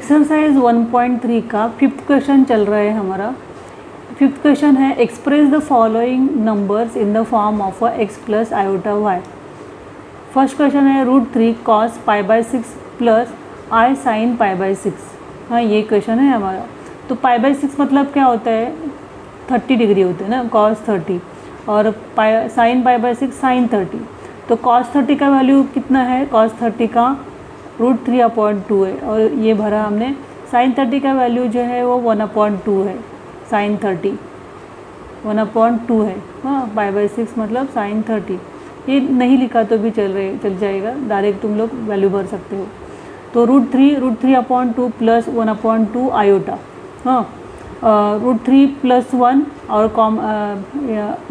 Exercise 1.3 का 5th question चल रहा है हमारा। 5th क्वेश्चन है express the following numbers in the form of x plus iota वाई। फर्स्ट क्वेश्चन है √3 cos π/6 प्लस i sin π/6। हाँ, ये क्वेश्चन है हमारा। तो π/6 मतलब क्या होता है, 30 डिग्री होते हैं ना, cos 30, और sin π/6 sin 30। तो cos 30 का वैल्यू कितना है, cos 30 का √3/2 है, और ये भरा हमने। sin 30 का वैल्यू जो है वो 1/2 है, sin 30 1/2 है। हाँ, π/6 मतलब sin 30। ये नहीं लिखा तो भी चल जाएगा, डायरेक्ट तुम लोग वैल्यू भर सकते हो। तो √3/2 प्लस 1/2 आयोटा। हाँ, √3 + 1 और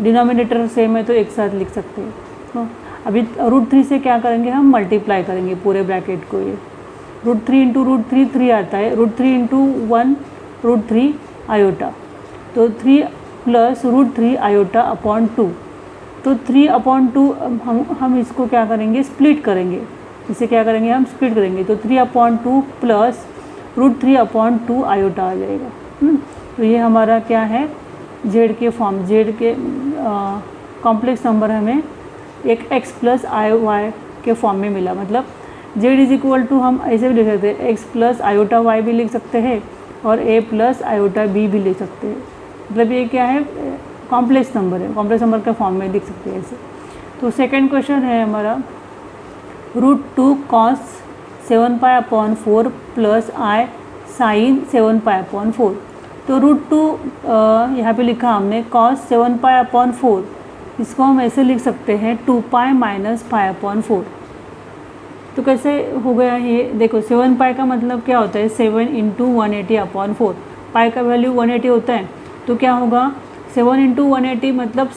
डिनोमिनेटर सेम है तो एक साथ लिख सकते हैं। हाँ, अभी √3 से क्या करेंगे, हम मल्टीप्लाई करेंगे पूरे ब्रैकेट को। ये √3 × √3 3 आता है, √3 × 1 √3 आयोटा। तो 3 + √3 आयोटा अपॉन 2। तो 3/2 हम इसको क्या करेंगे, स्प्लिट करेंगे। इसे क्या करेंगे, हम स्प्लिट करेंगे। तो 3/2 प्लस √3/2 आयोटा आ जाएगा। तो ये हमारा क्या है, जेड के फॉर्म, जेड के कॉम्प्लेक्स नंबर हमें एक x प्लस आई वाई के फॉर्म में मिला। मतलब z = हम ऐसे भी लिख सकते हैं, x प्लस आयोटा वाई भी लिख सकते हैं और a प्लस आयोटा b भी लिख सकते हैं। मतलब ये क्या है, कॉम्प्लेक्स नंबर है, कॉम्प्लेक्स नंबर के फॉर्म में लिख सकते हैं ऐसे। तो सेकंड क्वेश्चन है हमारा √2 cos 7π/4 प्लस i sin 7π/4। तो √2 यहाँ पे लिखा हमने cos 7π/4, इसको हम ऐसे लिख सकते हैं 2π - π/4। तो कैसे हो गया ये, देखो 7π का मतलब क्या होता है, 7 × 180/4। पाई का वैल्यू 180 होता है, तो क्या होगा 7 × 180 मतलब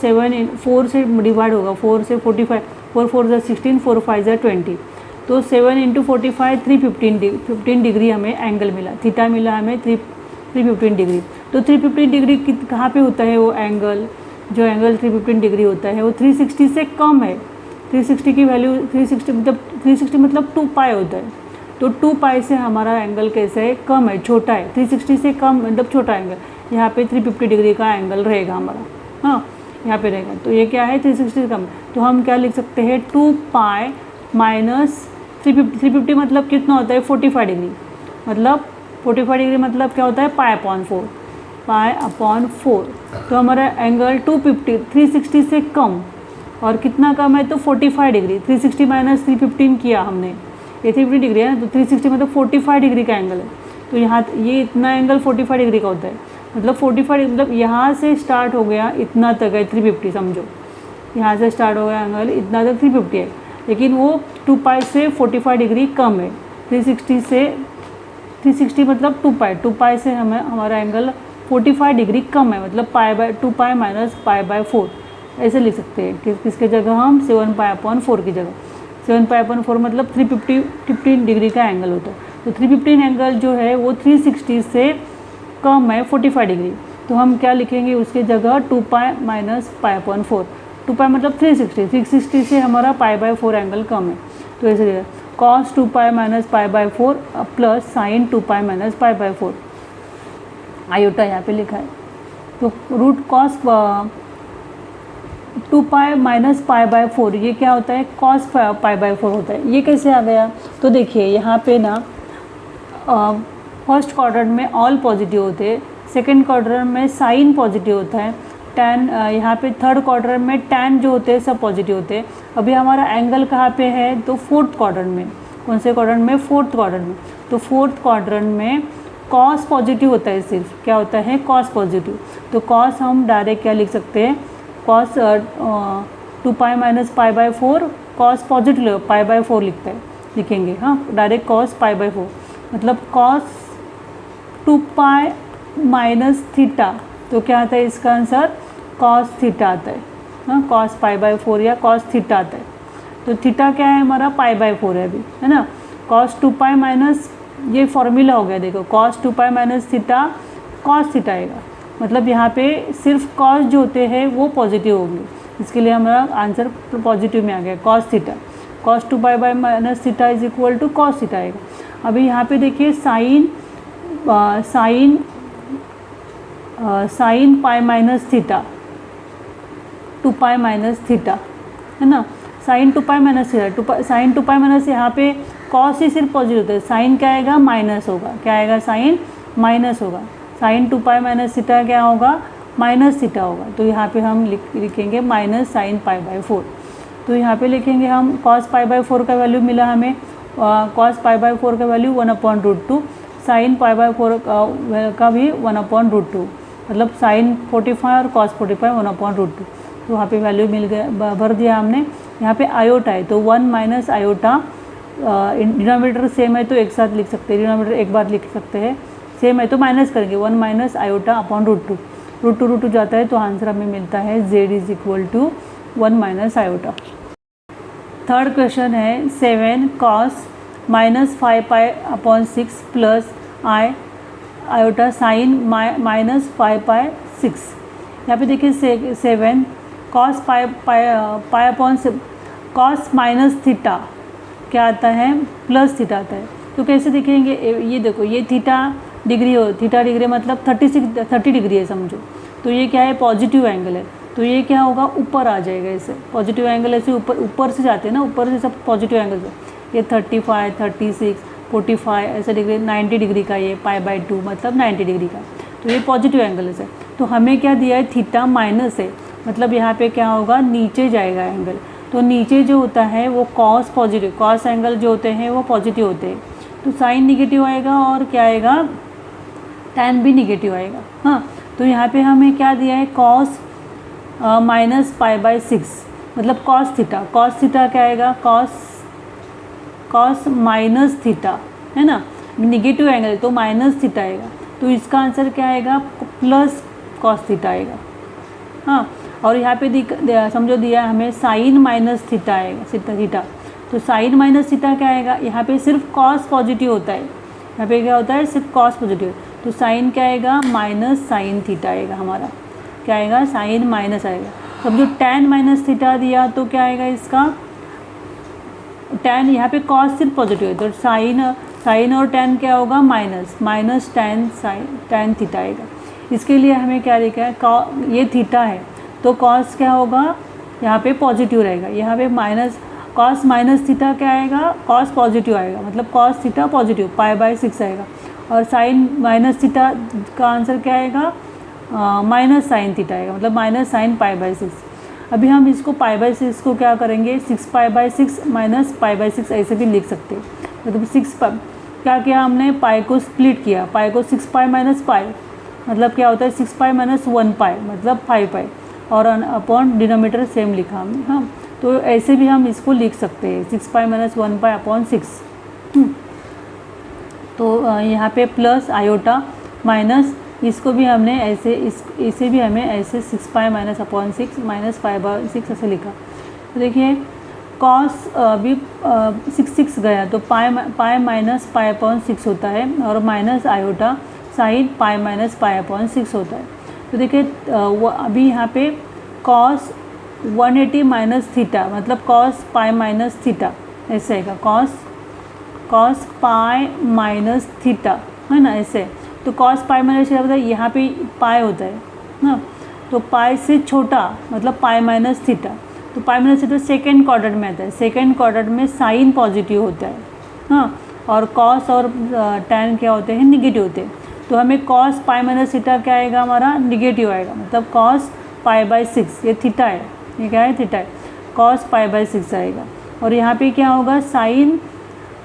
4 से डिवाइड होगा, 4 से 45, 4 4 = 16, 4 5 = 20। तो 7 × 45 315 डिग्री हमें एंगल मिला, थीटा मिला हमें 315 डिग्री। तो 315 डिग्री कहाँ पे होता है वो एंगल, जो एंगल 315 डिग्री होता है वो 360 से कम है। 360 की वैल्यू 360 मतलब 2π होता है। तो 2π से हमारा एंगल कैसा है, कम है, छोटा है। 360 से कम मतलब छोटा एंगल, यहाँ पे 350 डिग्री का एंगल रहेगा हमारा। हाँ, यहाँ पे रहेगा। तो ये क्या है, 360 से कम। तो हम क्या लिख सकते हैं, 2π - 350 मतलब कितना होता है, 45 डिग्री। मतलब 45 डिग्री मतलब क्या होता है, π/4, π/4। तो हमारा एंगल 250 360 से कम, और कितना कम है, तो 45 डिग्री। 360 - 315 किया हमने, ये 350 डिग्री है ना, तो 360 मतलब 45 डिग्री का एंगल है। तो यहाँ ये इतना एंगल 45 डिग्री का होता है। मतलब 45 मतलब यहाँ से स्टार्ट हो गया, इतना तक है 350, समझो यहाँ से स्टार्ट हो गया एंगल, इतना तक 350 है, लेकिन वो 2π से 45 डिग्री कम है। 360 मतलब 2π से हमें हमारा एंगल 45 डिग्री कम है, मतलब 2π - π/4 ऐसे लिख सकते हैं। किसके जगह हम 7π/4 की जगह, 7π/4 मतलब 315 डिग्री का एंगल होता है। तो 315 एंगल जो है वो 360 से कम है 45 डिग्री। तो हम क्या लिखेंगे उसके जगह, 2π - π/4। 2π मतलब 360 से हमारा π/4 एंगल कम है। तो ऐसे cos 2π - π/4 प्लस sin 2π - π/4 आयोटा यहाँ पे लिखा है। तो √cos 2π - π/4 ये क्या होता है, cos π/4 होता है। ये कैसे आ गया, तो देखिए यहाँ पे ना फर्स्ट क्वाड्रेंट में ऑल पॉजिटिव होते हैं, सेकंड क्वाड्रेंट में साइन पॉजिटिव होता है, टैन यहाँ पे थर्ड क्वाड्रेंट में टैन जो होते हैं सब पॉजिटिव होते हैं। अभी हमारा एंगल कहाँ पे है, तो फोर्थ क्वाड्रेंट में। कौन से क्वाड्रेंट में, फोर्थ क्वाड्रेंट में। तो फोर्थ क्वाड्रेंट में कॉस पॉजिटिव होता है, सिर्फ क्या होता है, कॉस पॉजिटिव। तो कॉस हम डायरेक्ट क्या लिख सकते हैं, कॉस 2π - π/4 कॉस पॉजिटिव π/4 लिखेंगे। हाँ, डायरेक्ट कॉस π/4 मतलब कॉस 2π - थीटा। तो क्या आता है इसका आंसर, कॉस थीटा आता है। हाँ, कॉस π/4 या कॉस थीटा आता है। तो थीटा क्या है हमारा, π/4 है अभी, है ना। कॉस 2π माइनस, ये फॉर्मूला हो गया, देखो कॉस 2π - थीटा कॉस थीटा आएगा। मतलब यहाँ पे सिर्फ कॉस जो होते हैं वो पॉजिटिव होंगे, इसके लिए हमारा आंसर पॉजिटिव में आ गया, cos theta. Cos 2π - theta = cos theta आएगा। अभी यहाँ पे देखिए sine sine pi minus theta, 2 pi minus theta, है ना, sine 2 pi minus theta, sine 2 pi minus, यहाँ पे कॉस ही सिर्फ पॉजिटिव होता है, साइन क्या आएगा, माइनस होगा, क्या आएगा, साइन माइनस होगा, साइन 2 पाई माइनस थीटा क्या होगा, माइनस थीटा होगा। तो यहाँ पे हम लिखेंगे माइनस साइन पाई बाई 4। तो यहाँ पे लिखेंगे हम कॉस पाई बाई 4 का वैल्यू मिला हमें, कॉस पाई बाई 4 का वैल्यू 1/√2, साइन पाई बाई 4 का भी 1/√2, मतलब साइन 45 और कॉस 45 1/√2। तो वहाँ पे वैल्यू मिल गया, भर दिया हमने। यहाँ पे आयोटा है तो 1 माइनस आयोटा, डिनोमिनेटर सेम है तो एक साथ लिख सकते हैं, डिनोमिनेटर एक बार लिख सकते हैं, सेम है तो माइनस करेंगे, 1 माइनस आयोटा अपॉन √2, √2 जाता है तो आंसर हमें मिलता है z = 1 minus iota. Third question है 7 cos minus 5 pi upon 6 plus iota sine minus 5 पाई 6। यहाँ पे देखिए 7 cos pi upon cos minus theta क्या आता है, प्लस थीटा आता है। तो कैसे देखेंगे, ये देखो, ये थीटा डिग्री मतलब 30 डिग्री है समझो, तो ये क्या है, पॉजिटिव एंगल है, तो ये क्या होगा, ऊपर आ जाएगा, ऐसे पॉजिटिव एंगल ऐसे ऊपर से जाते हैं ना, ऊपर से सब पॉजिटिव एंगल से, ये 35, 36, 45 ऐसे डिग्री, 90 डिग्री का ये π/2 मतलब 90 डिग्री का, तो ये पॉजिटिव एंगल है। तो हमें क्या दिया है, थीटा माइनस है, मतलब यहाँ पे क्या होगा, नीचे जाएगा एंगल, तो नीचे जो होता है वो कॉस पॉजिटिव, कॉस एंगल जो होते हैं वो पॉजिटिव होते हैं, तो साइन निगेटिव आएगा और क्या आएगा, टैन भी निगेटिव आएगा। हाँ, तो यहाँ पे हमें क्या दिया है, कॉस माइनस π/6 मतलब कॉस थीटा क्या आएगा, कॉस माइनस थीटा, है ना, निगेटिव एंगल तो माइनस थीटा आएगा, तो इसका आंसर क्या आएगा, प्लस कॉस थीटा आएगा। हाँ, और यहाँ पे समझो दिया हमें साइन माइनस थीटा आएगा, थीटा, तो साइन माइनस थीटा क्या आएगा, यहाँ पे सिर्फ कॉस पॉजिटिव होता है, यहाँ पे क्या होता है, सिर्फ कॉस पॉजिटिव, तो साइन क्या आएगा, माइनस साइन थीटा आएगा हमारा, क्या आएगा, साइन माइनस आएगा। समझो टैन माइनस थीटा दिया तो क्या आएगा इसका, टैन, यहाँ पे कॉस सिर्फ पॉजिटिव है, तो साइन और टैन क्या होगा, माइनस टैन थीटा आएगा। इसके लिए हमें क्या लिखा है, ये थीटा है तो कॉस क्या होगा, यहाँ पे पॉजिटिव रहेगा, यहाँ पे माइनस, कॉस माइनस थीटा क्या आएगा, कॉस पॉजिटिव आएगा, मतलब कॉस थीटा पॉजिटिव π/6 आएगा, और साइन माइनस थीटा का आंसर क्या आएगा, माइनस साइन थीटा आएगा, मतलब माइनस साइन π/6। अभी हम इसको π/6 को क्या करेंगे, 6π/6 माइनस π/6 ऐसे भी लिख सकते हैं, मतलब 6 क्या किया हमने, पाई को स्प्लिट किया, पाई को 6π माइनस पाई मतलब क्या होता है, 6π माइनस 1π मतलब 5π, और अपॉन डिनोमिनेटर सेम लिखा हमने। हाँ, तो ऐसे भी हम इसको लिख सकते हैं, 6π माइनस 1π अपॉन 6। तो यहाँ पे प्लस आयोटा माइनस, इसको भी हमने ऐसे, इसे भी हमें ऐसे 6π माइनस अपॉन 6 माइनस π/6 ऐसे लिखा। तो देखिए कॉस अभी 6 गया तो पाई माइनस π/6 होता है, और minus iota sine pi minus π/6 होता है। तो देखिए अभी यहाँ पे कॉस 180 माइनस थीटा मतलब कॉस पाई माइनस थीटा ऐसे आएगा, कॉस पाई माइनस थीटा, है ना, ऐसे। तो कॉस पाई माइनस थीटा होता है, यहाँ पे पाई होता है ना, तो पाई से छोटा मतलब पाई माइनस थीटा, तो pi minus theta second quadrant में आता है, सेकेंड क्वाड्रेंट में साइन पॉजिटिव होता है, हाँ, और कॉस और टैन क्या होते हैं, निगेटिव होते हैं। तो हमें कॉस पाई माइनस थीटा क्या आएगा, हमारा निगेटिव आएगा, मतलब कॉस π/6, ये थीटा है, ये क्या है, थीटा है, कॉस π/6 आएगा। और यहाँ पे क्या होगा, साइन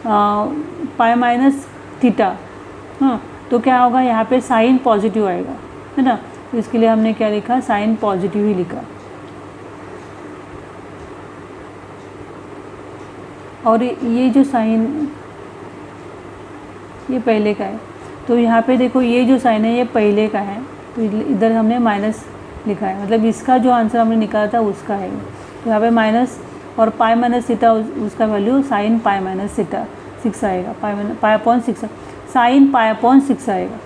पाई माइनस थीटा, हाँ, तो क्या होगा, यहाँ पे साइन पॉजिटिव आएगा, है ना, तो इसके लिए हमने क्या लिखा, साइन पॉजिटिव ही लिखा। और ये जो साइन, ये पहले का है, तो यहाँ पे देखो ये जो साइन है ये पहले का है, तो इधर हमने माइनस लिखा है, मतलब इसका जो आंसर हमने निकाला था उसका है। तो यहाँ पे माइनस और पाई माइनस थीटा, उसका value sine pi minus theta 6 आएगा, π/6 साइन π/6 आएगा।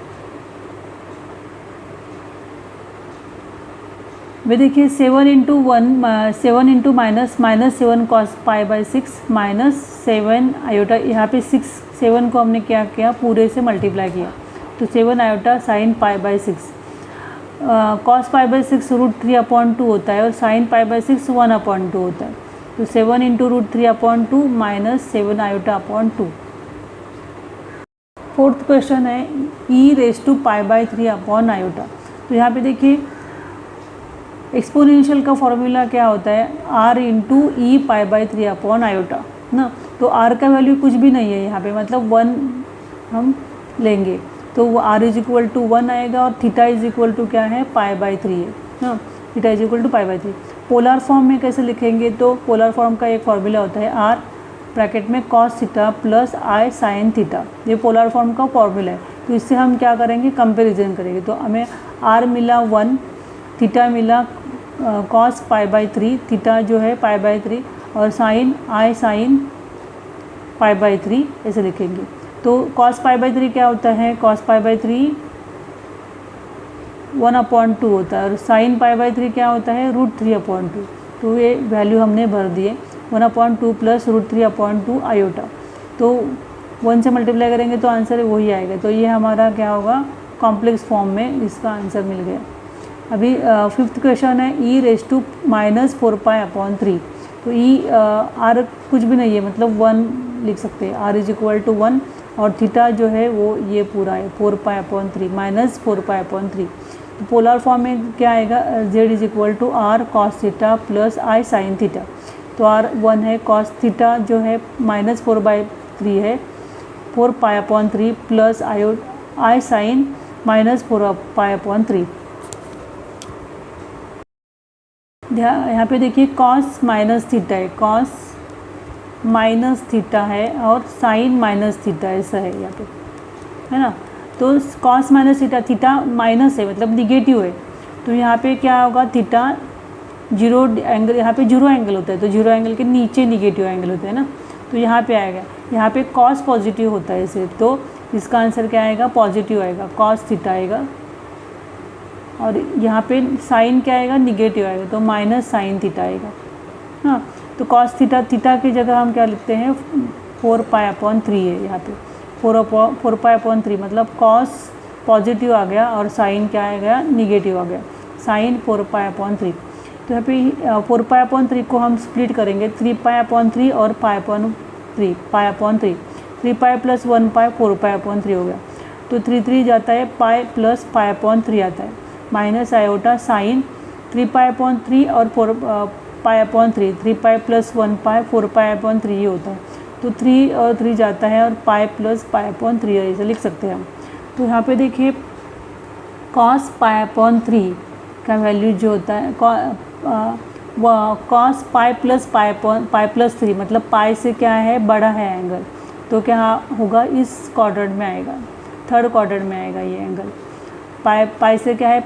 वे देखिए 7 into minus 7 cos π/6 minus 7 iota, यहाँ पे 7 को हमने क्या किया, पूरे से मल्टीप्लाई किया, तो 7 iota sine pi by 6, cos pi by 6 √3/2 होता है और साइन पाई बाई 6 1/2 होता है। तो 7 इंटू √3/2 माइनस 7 आयोटा/2। फोर्थ क्वेश्चन है e⁻π/3 आयोटा। तो यहाँ पे देखिए एक्सपोनेंशियल का फॉर्मूला क्या होता है, r इंटू e⁻π/3 आयोटा ना। तो r का वैल्यू कुछ भी नहीं है यहाँ पे, मतलब 1 हम लेंगे तो वो r इज इक्वल टू 1 आएगा और थीटा इज इक्वल टू क्या है π/3 है ना, theta is equal to π/3। Polar form में कैसे लिखेंगे, तो पोलर फॉर्म का एक फॉर्मूला होता है r ब्रैकेट में cos theta plus i sin theta, ये पोलर फॉर्म का फॉर्मूला है। तो इससे हम क्या करेंगे, कंपैरिजन करेंगे। तो हमें r मिला 1, थीटा मिला cos π/3, थीटा जो है π/3 और साइन i sin π/3 ऐसे लिखेंगे। तो cos π/3 क्या होता है, cos π/3 1/2 होता है और साइन π/3 क्या होता है √3/2। तो ये वैल्यू हमने भर दिए 1/2 प्लस √3/2 आयोटा। तो 1 से मल्टीप्लाई करेंगे तो आंसर वही आएगा। तो ये हमारा क्या होगा, कॉम्प्लेक्स फॉर्म में इसका आंसर मिल गया। अभी फिफ्थ क्वेश्चन है e⁻⁴π/3। तो r कुछ भी नहीं है, मतलब 1 लिख सकते हैं, r इज इक्वल टू 1 और थीटा जो है वो ये पूरा है 4π/3 माइनस 4π/3। तो पोलर फॉर्म में क्या आएगा, z is equal to r cos theta plus i sin theta. तो r 1 है, cos थीटा जो है माइनस 4/3 है 4π/3 प्लस i sin माइनस 4π/3। यहाँ पे देखिए cos माइनस थीटा है, cos माइनस थीटा है और साइन माइनस थीटा ऐसा है यहाँ पे, है ना। तो cos minus theta, theta minus है मतलब निगेटिव है। तो यहाँ पे क्या होगा, थीटा जीरो एंगल, यहाँ पे जीरो एंगल होता है तो जीरो एंगल के नीचे निगेटिव एंगल होता है ना। तो यहाँ पे आएगा, यहाँ पे cos पॉजिटिव होता है इसे, तो इसका आंसर क्या आएगा, पॉजिटिव आएगा, cos थीटा आएगा। और यहाँ पे साइन क्या आएगा, निगेटिव आएगा, तो माइनस साइन थीटा आएगा हाँ। तो cos थीटा, थीटा की जगह हम क्या लिखते हैं 4π/3 है यहाँ पे 4π/3, मतलब cos पॉजिटिव आ गया और साइन क्या आ गया, निगेटिव आ गया, साइन 4π/3। तो यहाँ पे 4π/3 को हम स्प्लिट करेंगे 3π/3 और π/3, 3π प्लस 1π 4π/3 हो गया। तो 3 जाता है, पाई प्लस π/3 आता है, माइनस आयोटा साइन 3π/3 और 4π/3, 3π प्लस 1π 4π/3 ये होता है। तो 3 और 3 जाता है और पाई प्लस π/3 ऐसे लिख सकते हैं हम। तो यहाँ पे देखिए cos π/3 का वैल्यू जो होता है cos पाई प्लस π+3, मतलब पाई से क्या है, बड़ा है एंगल, तो क्या होगा, इस क्वाड्रेंट में आएगा, थर्ड क्वाड्रेंट में आएगा ये एंगल। पाई से क्या है,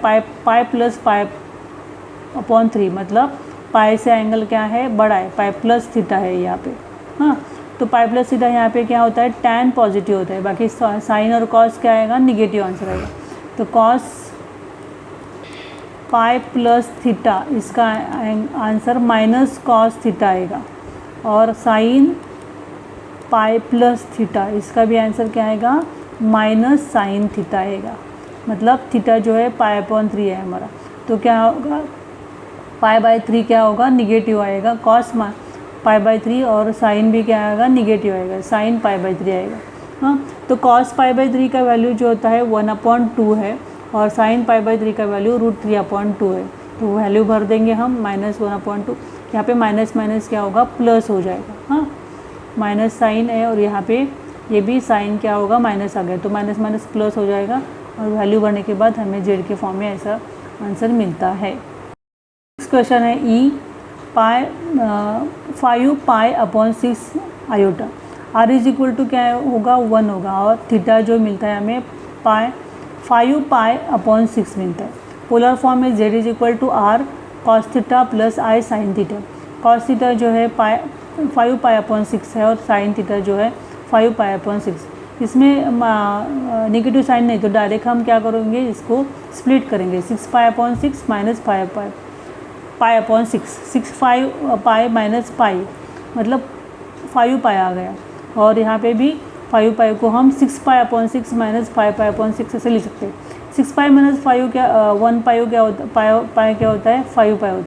पाई प्लस π/3, मतलब पाई से एंगल क्या है, बड़ा है, पाई प्लस थीटा है यहाँ पे हाँ। तो पाई प्लस थीटा यहाँ पे क्या होता है, tan पॉजिटिव होता है, बाकी साइन और कॉस क्या आएगा, निगेटिव आंसर आएगा। तो कॉस पाई प्लस थीटा, इसका आंसर माइनस कॉस थीटा आएगा, और साइन पाई प्लस थीटा, इसका भी आंसर क्या आएगा, माइनस साइन थीटा आएगा, मतलब थीटा जो है π/3 है हमारा। तो क्या होगा, π/3 क्या होगा, निगेटिव आएगा, कॉस π/3 और साइन भी क्या आएगा, निगेटिव आएगा, साइन π/3 आएगा हाँ। तो cos π/3 का वैल्यू जो होता है 1/2 है और साइन π/3 का वैल्यू √3/2 है। तो वैल्यू भर देंगे हम, -1/2, यहाँ पे माइनस माइनस क्या होगा, प्लस हो जाएगा हाँ, माइनस साइन है और यहाँ पे ये भी साइन क्या होगा, माइनस आ गया, तो माइनस माइनस प्लस हो जाएगा और वैल्यू भरने के बाद हमें जेड के फॉर्म में ऐसा आंसर मिलता है। नेक्स्ट क्वेश्चन है E5π/6 iota, r is equal to क्या होगा, 1 होगा, और थीटा जो मिलता है हमें 5π/6 मिलता है। पोलर फॉर्म में z is equal to r cos theta plus i sin theta. cos theta जो है 5π/6 है और साइन थीटा जो है 5π/6। इसमें नेगेटिव साइन नहीं, तो डायरेक्ट हम क्या करेंगे, इसको स्प्लिट करेंगे, 6π/6 माइनस π/6, 6π माइनस पाई, मतलब 5π आ गया, और यहाँ पे भी 5 को हम 6π/6 माइनस 5π/6 ऐसे लिख सकते हैं। 6π माइनस 5 क्या 1π क्या होता है, पाई क्या होता है 5π होता है।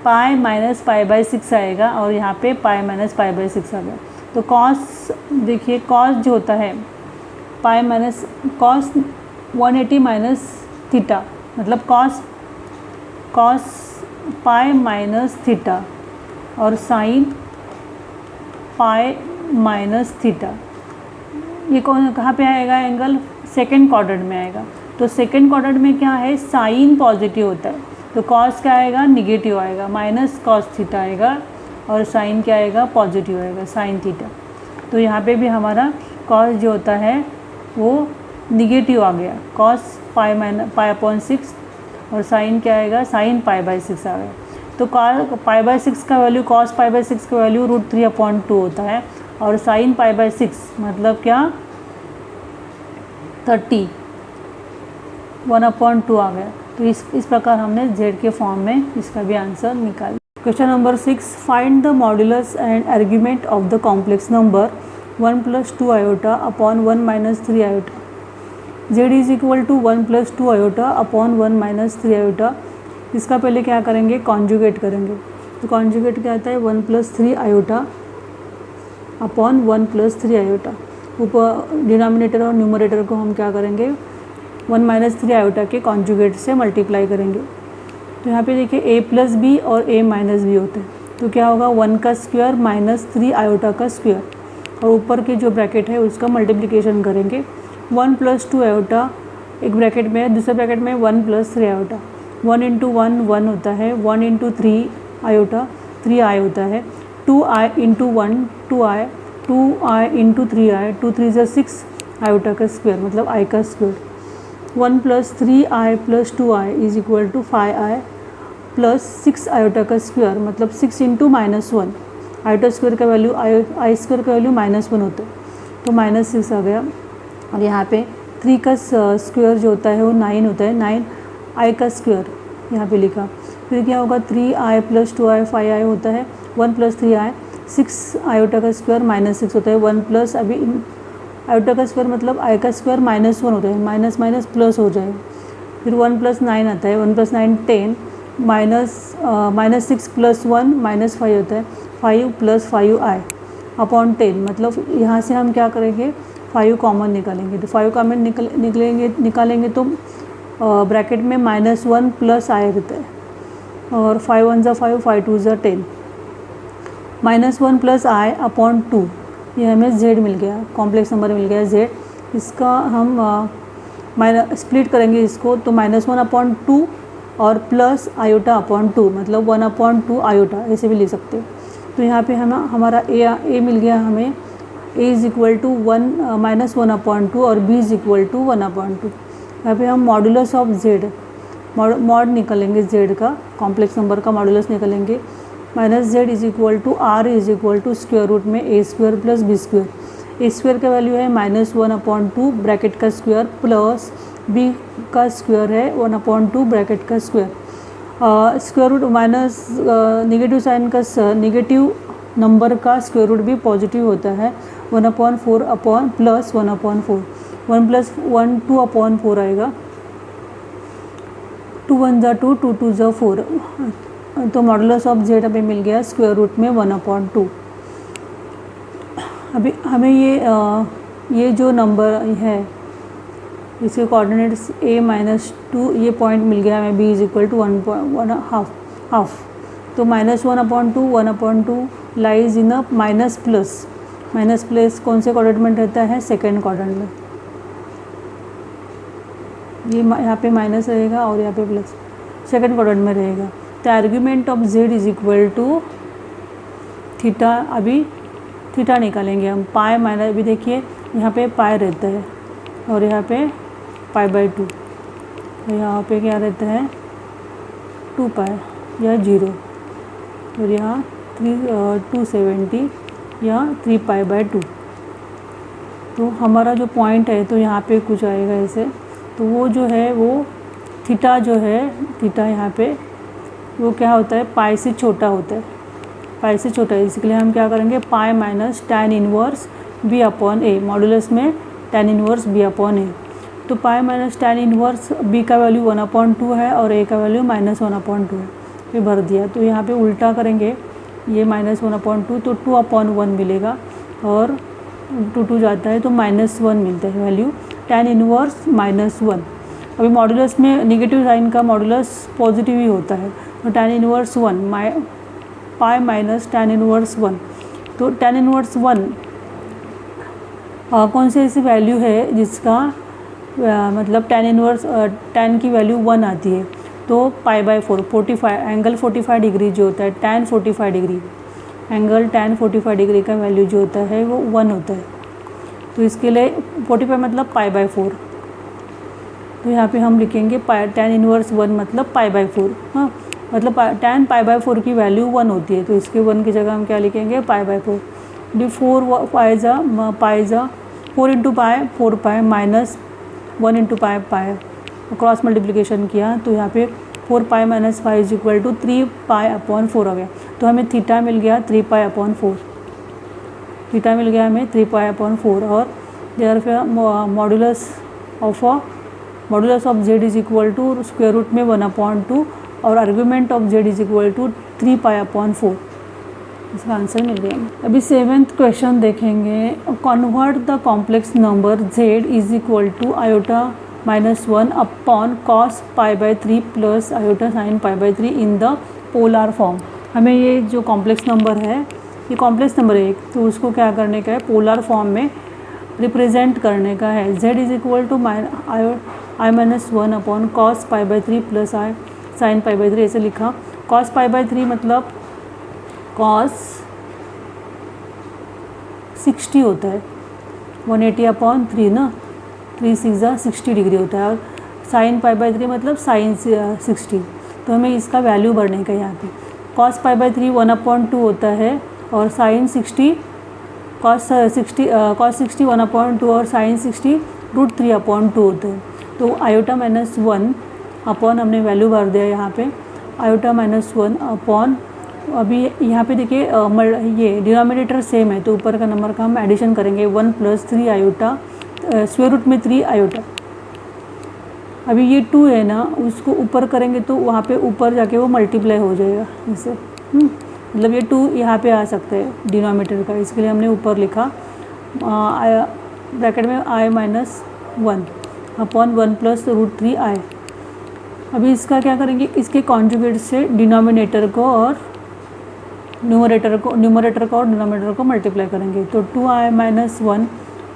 पाई माइनस π/6 आएगा और यहाँ पे पाई माइनस π/6 आ गया। तो कॉस देखिए कॉस जो होता है pi minus cos 180 minus theta मतलब कॉस पाई माइनस थीटा और साइन पाई माइनस थीटा, ये कहाँ पे आएगा एंगल, सेकेंड क्वाड्रेंट में आएगा। तो सेकेंड क्वाड्रेंट में क्या है, साइन पॉजिटिव होता है, तो कॉस क्या आएगा, निगेटिव आएगा, माइनस कॉस थीटा आएगा और साइन क्या आएगा, पॉजिटिव आएगा, साइन थीटा। तो यहाँ पे भी हमारा कॉस जो होता है वो निगेटिव आ गया, कॉस π/6 और साइन क्या आएगा, साइन π/6 आ गया। तो π/6 का वैल्यू कॉस π/6 का वैल्यू √3/2 होता है और साइन π/6 मतलब क्या 30 1/2 आ गया। तो इस प्रकार हमने z के फॉर्म में इसका भी आंसर निकाला। Question number 6, find the modulus and argument of the complex number 1 + 2 iota upon 1 - 3 iota। z is equal to 1 + 2 iota upon 1 - 3 iota। इसका पहले क्या करेंगे, कॉन्जुगेट करेंगे। तो कॉन्जुगेट क्या आता है, 1 + 3 iota अपॉन 1 + 3 iota। ऊपर डिनोमिनेटर और न्यूमरेटर को हम क्या करेंगे, 1 - 3 iota के कॉन्जुगेट से मल्टीप्लाई करेंगे। तो यहाँ पे देखिए a + b और a - b होते हैं, तो क्या होगा 1 का स्क्वायर माइनस 3 iota का स्क्वायर, और ऊपर के जो ब्रैकेट है उसका मल्टीप्लिकेशन करेंगे। 1 + 2 iota एक ब्रैकेट में है, दूसरे ब्रैकेट में 1 + 3 iota। 1 × 1 1 होता है, 1 × 3 iota 3i होता है, 2i × 1 2i, 2i × 3i 2 3 = 6 iota का स्क्वायर मतलब i का square. 1 + 3i + 2i is equal to 5i plus 6 iota का स्क्वायर मतलब 6 × -1, iota स्क्वायर का वैल्यू i स्क्वायर का वैल्यू -1 होता है, तो -6 आ गया। और यहाँ पे 3 का स्क्वायर जो होता है वो 9 होता है, 9 i का स्क्वायर यहाँ पे लिखा। फिर क्या होगा 3i + 2i 5i होता है, 1 + 3i 6 iota का स्क्वायर -6 होता है, 1 प्लस अभी iota का स्क्वायर मतलब i का स्क्वायर -1 होता है, माइनस माइनस प्लस हो जाएगा। फिर 1 + 9 आता है, 1 + 9 10 -6 + 1 -5 होता है, 5 + 5i अपॉन 10 मतलब यहाँ से हम क्या करेंगे 5 कॉमन निकालेंगे। तो 5 कॉमन निकालेंगे तो ब्रैकेट में -1 प्लस i रहता है, और 5 1 = 5 5 2 = 10, -1 + i अपॉन 2, ये हमें z मिल गया, कॉम्प्लेक्स नंबर मिल गया z। इसका हम स्प्लिट करेंगे इसको, तो -1/2 और प्लस iota अपॉन 2 मतलब 1/2 iota ऐसे भी ले सकते हैं। तो यहाँ पे हम हमारा a मिल गया हमें, a इज इक्वल टू -1/2 और b इज इक्वल टू 1/2। यहाँ पे हम मॉडुलस ऑफ z मॉड निकालेंगे, z का कॉम्प्लेक्स नंबर का मॉडुलस निकालेंगे। -z is equal to r is equal to square root में a² + b²। a² का वैल्यू है -1/2 ब्रैकेट का स्क्वायर प्लस b का स्क्वायर है 1/2 ब्रैकेट का square. Square root minus negative sign का निगेटिव नंबर का स्क्वायर रूट भी पॉजिटिव होता है, 1/4 अपॉन प्लस 1/4, 1 + 1 2/4 आएगा, 2 1 = 2 2 2 = 4। तो मॉडुलस ऑफ z हमें मिल गया स्क्वायर रूट में 1/2। अभी हमें ये जो नंबर है इसके कोऑर्डिनेट्स a - 2 ये पॉइंट मिल गया हमें, b इज इक्वल टू 1/2। तो -1/2 1/2 lies in a minus plus कौन से क्वाड्रेंट में रहता है, सेकेंड क्वाड्रेंट में। ये यहाँ पे माइनस रहेगा और यहाँ पे प्लस, सेकेंड क्वाड्रेंट में रहेगा। तो argument of z is equal to theta, अभी थीटा निकालेंगे हम, पाई माइनस, अभी देखिए यहाँ पे पाई रहता है और यहाँ पे π/2, और यहाँ पे क्या रहता है 2π या 0, और यहाँ 270 या 3π/2। तो हमारा जो पॉइंट है तो यहाँ पे कुछ आएगा ऐसे, तो वो जो है वो थीटा जो है, थीटा यहाँ पे वो क्या होता है पाई से छोटा होता है, पाई से छोटा है, इसके लिए हम क्या करेंगे pi minus tan inverse B upon A, modulus में tan inverse B upon A. तो pi minus tan inverse B का वैल्यू 1/2 है और ए का वैल्यू -1/2 है, ये भर दिया। तो यहाँ पे उल्टा करेंगे, ये -1/2 तो 2/1 मिलेगा और 2 जाता है तो -1 मिलता है वैल्यू, tan इनवर्स -1। अभी मॉडुलस में निगेटिव साइन का मॉडुलस पॉजिटिव ही होता है, तो tan इनवर्स 1 पाई माइनस tan इनवर्स 1। तो tan इनवर्स 1 कौन सी ऐसी वैल्यू है जिसका मतलब tan इनवर्स tan की वैल्यू 1 आती है, तो π/4 45 एंगल 45 डिग्री जो होता है tan 45 degree, angle tan 45 degree का वैल्यू जो होता है वो 1 होता है। तो इसके लिए 45 मतलब π/4, तो यहाँ पे हम लिखेंगे tan इनवर्स 1 मतलब π/4। हाँ, मतलब tan π/4 की वैल्यू 1 होती है, तो इसके 1 की जगह हम क्या लिखेंगे π/4। डी 4 pi 4 into pi 4 pi minus 1 into pi pi, cross multiplication किया तो यहाँ पे 4 pi minus 5 is equal to 3 π/4 हो गया। तो हमें थीटा मिल गया 3 π/4, थीटा मिल गया हमें 3 π/4। और therefore modulus of z is equal to square root में 1/2 और argument of z is equal to 3 π/4। इसका आंसर मिल गया। अभी 7th क्वेश्चन देखेंगे। Convert the complex number z is equal to i-1 upon cos π/3 plus i sin π/3 in the polar form. हमें ये जो complex number है, ये कॉम्प्लेक्स नंबर है, तो उसको क्या करने का है, पोलर फॉर्म में रिप्रेजेंट करने का है। z is equal to i-1 upon cos π/3 plus i sin π/3 ऐसे लिखा। cos π/3 मतलब cos 60 होता है, 180/3 ना, 3 6 60 डिग्री होता है। और sin π/3 मतलब sin 60, तो हमें इसका वैल्यू भरने का यहाँ पे। cos π/3 1/2 होता है और sin 60 cos 60 1/2 और sin 60 √3/2 होते हैं। तो i-1 अपॉन हमने वैल्यू भर दिया यहाँ पे, i-1 अपॉन, अभी यहाँ पे देखिए ये डिनोमिनेटर सेम है तो ऊपर का नंबर का हम एडिशन करेंगे, 1 + 3 i, स्क्वायर रूट में 3 i। अभी ये 2 है ना, उसको ऊपर करेंगे तो वहाँ पे ऊपर जाके वो मल्टीप्लाई हो जाएगा इससे, मतलब ये 2 यहाँ पे आ सकते हैं डिनोमिनेटर का, इसके लिए हमने ऊपर लिखा ब्रैकेट में i-1 अपॉन 1 + √3 i। अभी इसका क्या करेंगे, इसके कॉन्जुगेट से डिनोमिनेटर को और न्यूमरेटर को और डिनोमिनेटर को मल्टीप्लाई करेंगे। तो 2i-1 1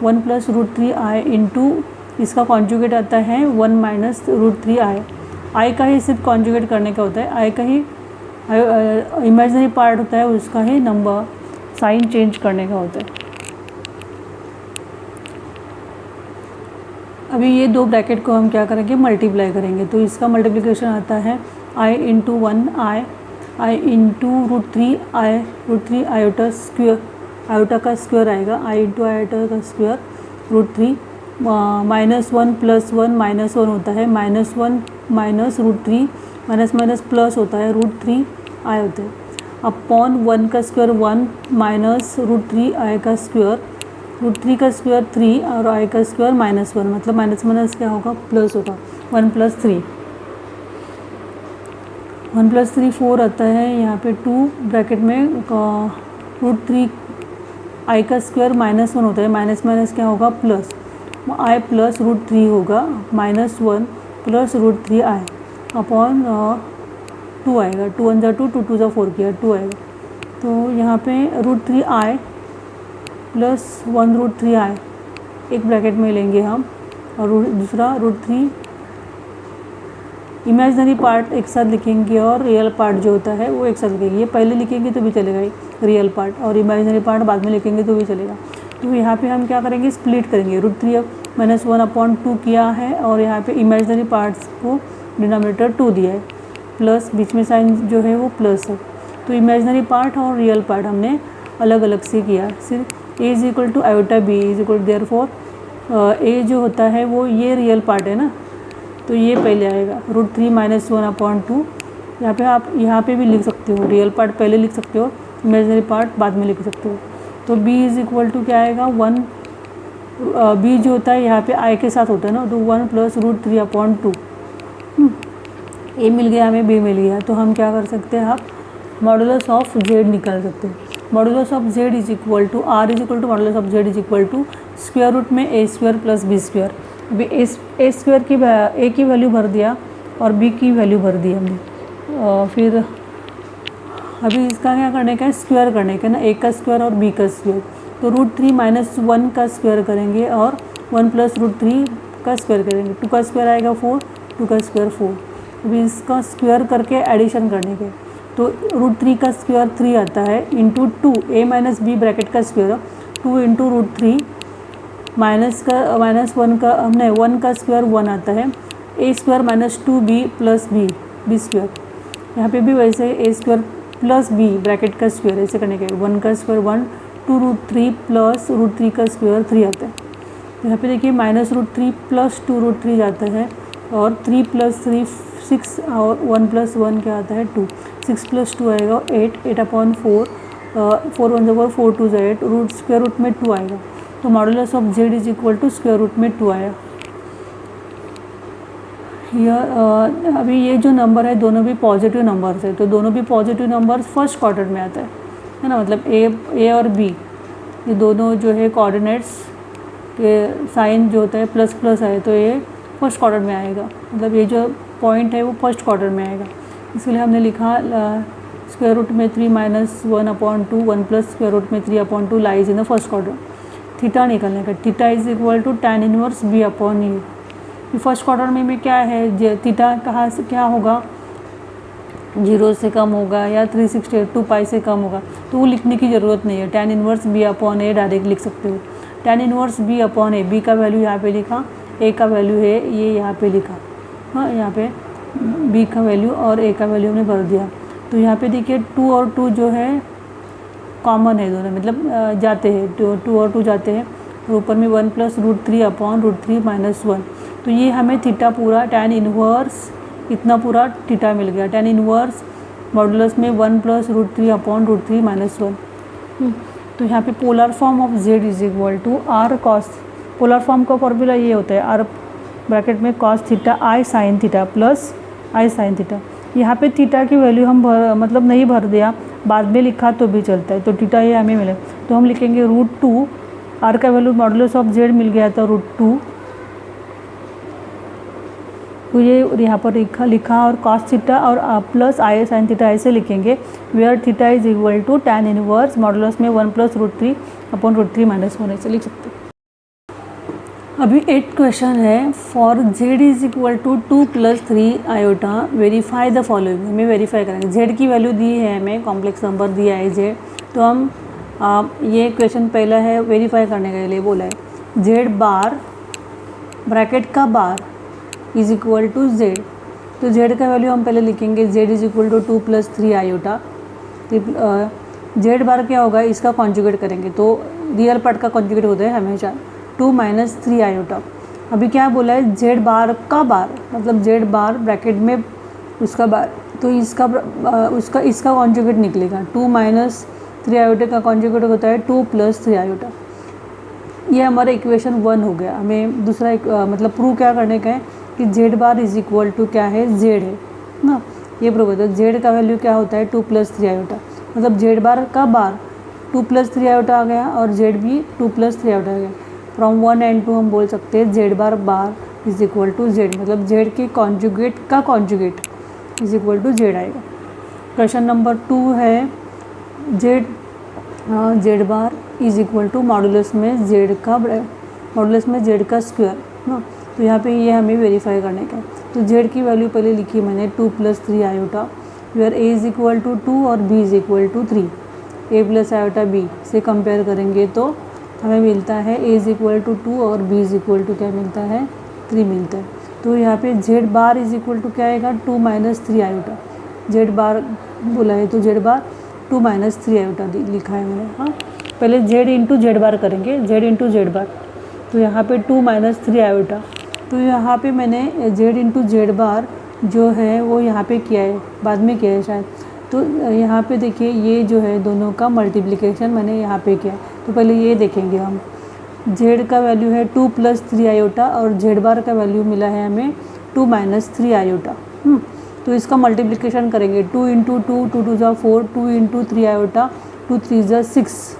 + √3 i इंटू इसका कॉन्जुगेट आता है 1 - √3 i। i का ही सिर्फ कॉन्जुगेट करने का होता है, i का ही इमेजिनरी पार्ट होता है, उसका ही नंबर साइन चेंज करने का होता है। अभी ये 2 ब्रैकेट को हम क्या करेंगे, मल्टीप्लाई करेंगे। तो इसका मल्टीप्लिकेशन आता है i into 1 i into √3 iota square, iota का स्क्वायर आएगा, i इंटू आयोटा का स्क्वायर √3 -1 + 1 -1 होता है, -1 - √3 माइनस प्लस होता है √3 i होता है, अपॉन 1 का स्क्वायर 1 माइनस √3 i का स्क्वायर, √3 का स्क्वायर 3 और i का स्क्वायर -1, मतलब माइनस क्या होगा, प्लस होगा। 1 + 3 1 + 3 4 आता है, यहाँ पे 2 ब्रैकेट में √3 i का स्क्वायर -1 होता है, माइनस क्या होगा, प्लस i + √3 होगा, -1 + √3 i अपॉन 2 आएगा, 2 1 2 2 2 4 किया 2 आएगा। तो यहाँ पे √3 i + 1 √3 i एक ब्रैकेट में लेंगे हम, और दूसरा √3 इमेजिनरी पार्ट एक साथ लिखेंगे और रियल पार्ट जो होता है वो एक साथ लिखेंगे। ये पहले लिखेंगे तो भी चलेगा रियल पार्ट, और इमेजिनरी पार्ट बाद में लिखेंगे तो भी चलेगा। तो यहाँ पे हम क्या करेंगे, स्प्लिट करेंगे, √3 -1/2 किया है और यहाँ पे इमेजिनरी पार्ट्स को डिनोमिनेटर 2 दिया है, प्लस बीच में साइन जो है वो प्लस है। तो इमेजिनरी पार्ट और रियल पार्ट हमने अलग अलग से किया। सिर्फ a is equal to iota b is equal to, therefore a जो होता है वो ये रियल पार्ट है ना, तो ये पहले आएगा, √3 -1/2। यहाँ पे आप यहाँ पे भी लिख सकते हो, रियल पार्ट पहले लिख सकते हो, इमेजिनरी पार्ट बाद में लिख सकते हो। तो b इज इक्वल टू क्या आएगा 1, b जो होता है यहाँ पे i के साथ होता है ना, तो 1 प्लस रूट 3 अपॉन 2। a मिल गया हमें, b मिल गया, तो हम क्या कर सकते हैं, आप मॉडुलस ऑफ z निकाल सकते हैं। Modulus of z is equal to r is equal to modulus of z is equal to square root में a square plus b square. अभी a स्क्वायर की a की वैल्यू भर दिया और b की वैल्यू भर दी हमने। फिर अभी इसका क्या करने का है, स्क्वायर करने का ना, a का स्क्वायर और b का स्क्वायर। तो रूट 3 माइनस 1 का स्क्वायर करेंगे और 1 प्लस रूट 3 का स्क्वायर करेंगे। 2 का स्क्वायर आएगा 4, 2 का स्क्वायर 4। अभी इसका स्क्वायर करके एडिशन करने के, तो रूट 3 का स्क्वायर 3 आता है into 2 a minus b bracket का स्क्वायर 2 इंटू रूट 3 माइनस 1 का हमने 1 का स्क्वायर 1 आता है, a square minus 2b plus b square. यहाँ पे भी वैसे a square plus b bracket का स्क्वायर ऐसे करने के 1 का स्क्वायर 1 2 रूट 3 प्लस रूट 3 का स्क्वायर 3 आता है। तो यहाँ पे देखिए माइनस रूट 3 प्लस 2 रूट 3 जाता है और 3 प्लस 3 6 और 1 प्लस 1 क्या आता है 2, 6 प्लस 2 आएगा 8 अपॉन 4, 4 1 4 4 2 8, रूट स्क्वायर रूट में 2 आएगा। तो modulus of z is equal to square root में 2 आया। अभी ये जो नंबर है दोनों भी पॉजिटिव नंबर्स है, तो दोनों भी पॉजिटिव नंबर्स फर्स्ट क्वार्टर में आता है ना, मतलब a और b ये दोनों जो है कोऑर्डिनेट्स के साइन जो होता है प्लस प्लस है, तो ये फर्स्ट क्वार्टर में आएगा, मतलब ये जो पॉइंट है वो फर्स्ट क्वार्टर में आएगा। इसलिए हमने लिखा स्क्वायर रूट में 3 minus 1 upon 2 1 plus square root में 3 upon 2 lies in the first quarter. Theta निकलने का, theta is equal to tan inverse b upon a. First quarter में क्या है, थीटा कहाँ से क्या होगा, 0 से कम होगा या 368 पाई से कम होगा, तो वो लिखने की ज़रूरत नहीं है। tan इनवर्स b अपॉन ए डायरेक्ट लिख सकते हो। tan इनवर्स b अपॉन ए, b का वैल्यू यहाँ पे लिखा, a का वैल्यू है ये यहाँ पे लिखा, हाँ यहाँ पे b का वैल्यू और a का वैल्यू हमने भर दिया। तो यहाँ पे देखिए 2 और 2 जो है कॉमन है दोनों, मतलब जाते हैं, 2 और 2 जाते हैं, और ऊपर में 1 plus root 3 upon root 3 minus 1। तो ये हमें थीटा पूरा tan इनवर्स इतना पूरा थीटा मिल गया। tan इनवर्स मॉडुलस में 1 plus root 3 upon root 3 minus 1। तो यहाँ पे polar form of z is equal to r cos, polar form का फॉर्मूला ये होता है आर ब्रैकेट में cos theta i sine theta plus i sine theta. यहाँ पे थीटा की वैल्यू हम मतलब नहीं भर दिया, बाद में लिखा तो भी चलता है, तो थीटा ये हमें मिले, तो हम लिखेंगे रूट 2, आर का वैल्यू मॉडुलस ऑफ z मिल गया था रूट 2, तो ये यहाँ पर लिखा और कॉस थीटा और प्लस आई साइन थीटा ऐसे लिखेंगे, where theta is equal to tan inverse modulus में 1 plus root 3 upon root 3 minus 1 ऐसे लिख सकते हैं। अभी 8 क्वेश्चन है, for z is equal to 2 plus 3 iota verify the following. हमें वेरीफाई करेंगे, z की वैल्यू दी है, हमें कॉम्प्लेक्स नंबर दिया है z, तो हम ये क्वेश्चन पहला है वेरीफाई करने के लिए बोला है। z बार ब्रैकेट का bar is equal to z, तो z का वैल्यू हम पहले लिखेंगे, z is equal to 2 plus 3 iota. z bar क्या होगा, इसका कॉन्जुगेट करेंगे, तो रियल पार्ट का कॉन्जुगेट होता है हमेशा 2 माइनस 3 आयोटा। अभी क्या बोला है, z बार का बार, मतलब z बार ब्रैकेट में उसका बार, तो इसका कॉन्जुगेट निकलेगा 2 माइनस 3 आयोटा का कॉन्जुगेट होता है 2 प्लस 3 आयोटा। ये हमारा इक्वेशन 1 हो गया। हमें दूसरा मतलब प्रूव क्या करने का है कि z bar is equal to क्या है, z है ना, ये प्रूव होता है। z का वैल्यू क्या होता है 2 प्लस 3 आयोटा, मतलब z बार का बार 2 प्लस 3 आयोटा आ गया और z भी 2 प्लस 3 आयोटा आ गया। फ्रॉम 1 एंड 2 हम बोल सकते हैं z bar is equal to z, मतलब z के कॉन्जुगेट का conjugate is equal to z आएगा। क्वेश्चन नंबर 2 है, z bar is equal to modulus में z का स्क्वायर ना, तो यहाँ पे ये हमें वेरीफाई करने का है। तो z की वैल्यू पहले लिखी मैंने 2 plus 3 iota, where a is equal to 2 और b is equal to 3, a plus iota b से कंपेयर करेंगे तो हमें मिलता है a इज इक्वल टू 2 और b इज इक्वल टू क्या मिलता है 3 मिलता है। तो यहाँ पे z bar is equal to क्या आएगा 2 माइनस 3 आयोटा, z बार बोला है तो z बार 2 माइनस 3 आयोटा लिखा है मैंने। हाँ, पहले z इंटू जेड बार करेंगे, z इंटू जेड बार, तो यहाँ पे 2 माइनस 3 आयोटा, तो यहाँ पे मैंने z इंटू जेड बार जो है वो यहाँ पे किया है, बाद में किया है शायद। तो यहाँ पे देखिए ये जो है दोनों का मल्टीप्लिकेशन मैंने यहाँ पे किया, तो पहले ये देखेंगे हम, जेड का वैल्यू है 2 + 3 आयोटा और जेड बार का वैल्यू मिला है हमें 2 - 3 आयोटा। तो इसका मल्टीप्लिकेशन करेंगे, 2 × 2, 2 × 2 = 4, 2 × 3 आयोटा, 2 × 3 = 6।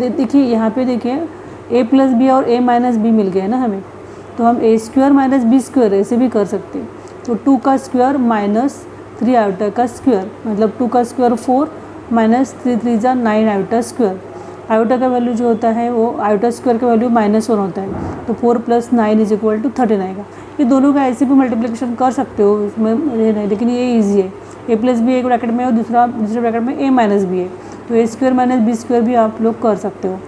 देखिए यहाँ पे देखिए a + b और a - b मिल गए ना हमें, तो हम a² - b² ऐसे भी कर सकते हैं। तो 2 का स्क्वायर माइनस 3 आयोटा का स्क्वायर, मतलब 2 का square 4 minus 3 × 3 = 9 iota square. Iota का वैल्यू जो होता है वो आयोटा स्क्वायर का वैल्यू -1 होता है, तो 4 + 9 = 13 आएगा। ये दोनों का ऐसे भी मल्टीप्लिकेशन कर सकते हो, इसमें ये नहीं, लेकिन ये ईजी है। a + b एक ब्रैकेट में और दूसरे ब्रैकेट में a - b है, तो a² - b² भी आप लोग कर सकते हो।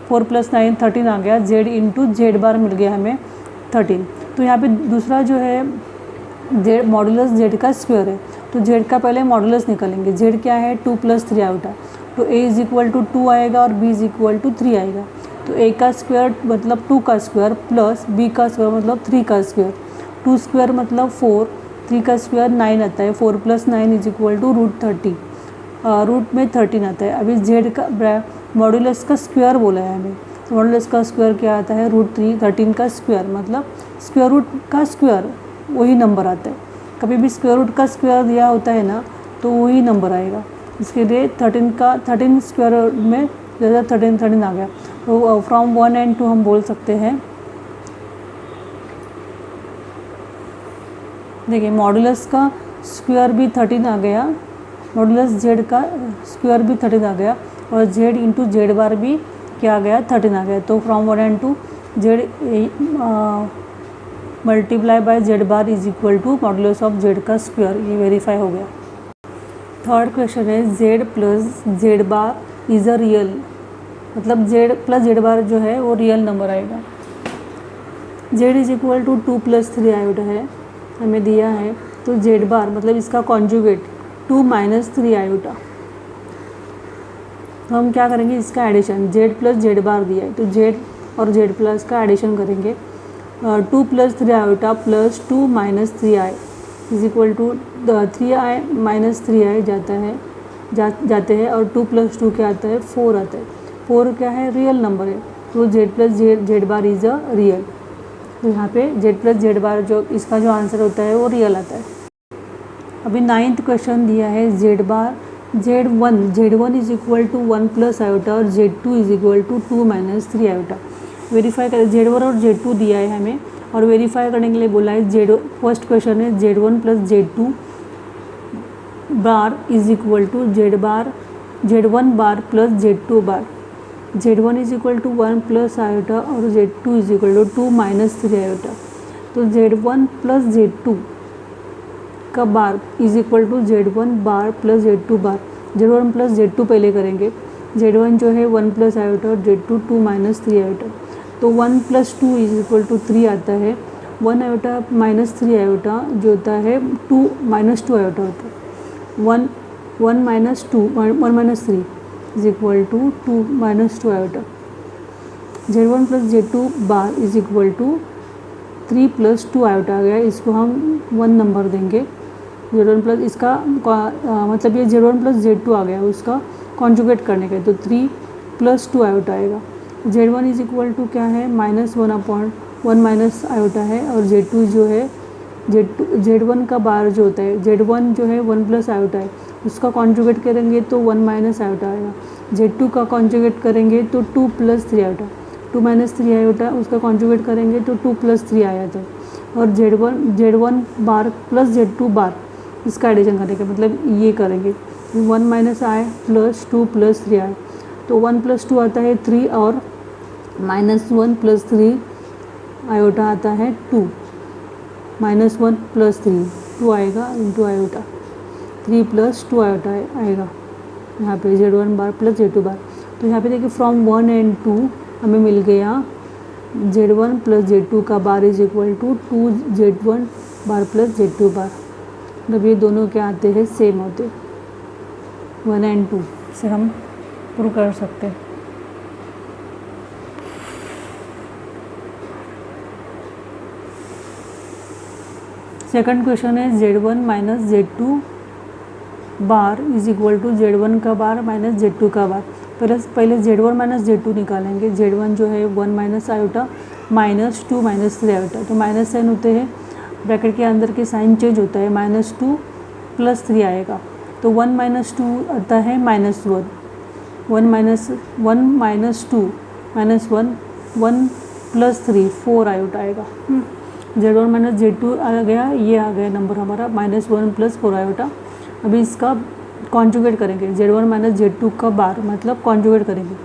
4 + 9 13 आ गया, z × जेड बार मिल गया हमें 13। तो यहाँ पे दूसरा जो है जेड मॉडुलस जेड का स्क्वायर है, तो जेड का पहले मॉडुलस निकालेंगे। जेड क्या है 2 + 3 आयोटा, तो a = 2 आएगा और b = 3 आएगा। तो a का स्क्वायर मतलब 2 का स्क्वायर प्लस b का स्क्वायर मतलब 3 का स्क्वायर, 2² मतलब 4, 3 का स्क्वायर 9 आता है, 4 + 9 = √30, रूट में 13 आता है। अभी जेड का मॉडुलस का स्क्वायर बोला है हमें, तो मॉडुलस का स्क्वायर क्या आता है √13 का स्क्वायर, मतलब स्क्वायर रूट का स्क्वायर वही नंबर आता है। कभी भी स्क्वायर रूट का स्क्वायर दिया होता है ना तो वही नंबर आएगा। इसके लिए 13 स्क्वायर में जैसा 13 आ गया, तो फ्रॉम 1 and 2 हम बोल सकते हैं। देखिए मॉडुलस का स्क्वायर भी 13 आ गया, मॉडुलस जेड का स्क्वायर भी 13 आ गया, और जेड × जेड बार भी क्या आ गया 13 आ गया। तो from 1 and 2 Z multiply by Z bar = modulus of Z का स्क्वायर, ये वेरीफाई हो गया। थर्ड क्वेश्चन है Z + Z bar is a real, मतलब जेड + जेड बार जो है वो रियल नंबर आएगा। जेड = 2 + 3 आयोटा है हमें दिया है, तो जेड बार मतलब इसका कॉन्जुगेट 2 - 3 आयोटा। तो हम क्या करेंगे, इसका एडिशन, जेड + जेड बार दिया है तो जेड और जेड प्लस का एडिशन करेंगे। 2 + 3 iota plus 2 - 3i = 3i - 3i जाते हैं, और 2 + 2 क्या आता है 4 आता है। 4 क्या है रियल नंबर है, तो Z + Z bar is a real. तो यहाँ पे जेड + जेड बार जो इसका जो आंसर होता है वो रियल आता है। अभी 9th क्वेश्चन दिया है जेड बार Z1 = 1 + आयोटा और Z2 = 2 - 3 आयोटा। वेरीफाई करें, Z1 और Z2 दिया है हमें और वेरीफाई करने के लिए बोला है। फर्स्ट क्वेश्चन है Z1 + Z2 बार = Z1 बार + Z2 बार। Z1 = 1 + आयोटा और Z2 = 2 - 3 आयोटा। तो Z1 + Z2 का बार = Z1 बार + Z2 बार। Z1 + Z2 पहले करेंगे। Z1 जो है 1 + आयोटा और Z2 2 - 3 आयोटा। तो 1 + 2 = 3 आता है। 1 आयोटा - 3 आयोटा जो होता है 2 - 2 आयोटा होता है। 1 - 2 1 - 3 = 2 - 2 आयोटा। Z1 + Z2 बार = 3 + 2 आयोटा आ गया, इसको हम 1 नंबर देंगे। Z1 प्लस इसका मतलब ये Z1 + Z2 आ गया, उसका कॉन्जुगेट करने का, तो 3 + 2 आयोटा आएगा। Z1 = क्या है -1/1 - आयोटा है, और Z2 जो है Z1 का बार जो होता है Z1 जो है 1 + आयोटा है, उसका कॉन्जुगेट करेंगे तो 1 - आयोटा आएगा। Z2 का कॉन्जुगेट करेंगे तो 2 + 3 आयोटा, 2 - 3 आयोटा उसका कॉन्जुगेट करेंगे तो 2 + 3 आया था। और Z1 बार + Z2 बार इसका एडिशन करेंगे, मतलब ये करेंगे 1 - i + 2 + 3i। तो 1 + 2 आता है 3 और -1 + 3 आयोटा आता है 2, -1 + 3 2 आएगा × आयोटा, 3 + 2 आयोटा आएगा यहाँ पे Z1 बार + Z2 बार। तो यहाँ पे देखिए फ्रॉम 1 and 2 हमें मिल गया Z1 + Z2 का बार = 2 Z1 बार + Z2 बार। मतलब ये दोनों क्या आते हैं सेम होते, 1 and 2 से हम प्रूव कर सकते हैं। सेकंड क्वेश्चन है Z1 - Z2 बार = Z1 का बार - Z2 का बार। पहले Z1 माइनस Z2 निकालेंगे। Z1 जो है 1 minus iota minus 2 minus 3 iota, तो माइनस साइन होते हैं, ब्रैकेट के अंदर के साइन चेंज होता है, -2 + 3 आएगा, तो 1 माइनस 2 आता है -1, 1 माइनस 2 माइनस 1 1 + 3 4 आयोटा आएगा। Z1 माइनस Z2 आ गया, ये आ गया नंबर हमारा -1 + 4 आयोटा। अभी इसका कॉन्जुगेट करेंगे, Z1 माइनस Z2 का बार मतलब कॉन्जुगेट करेंगे।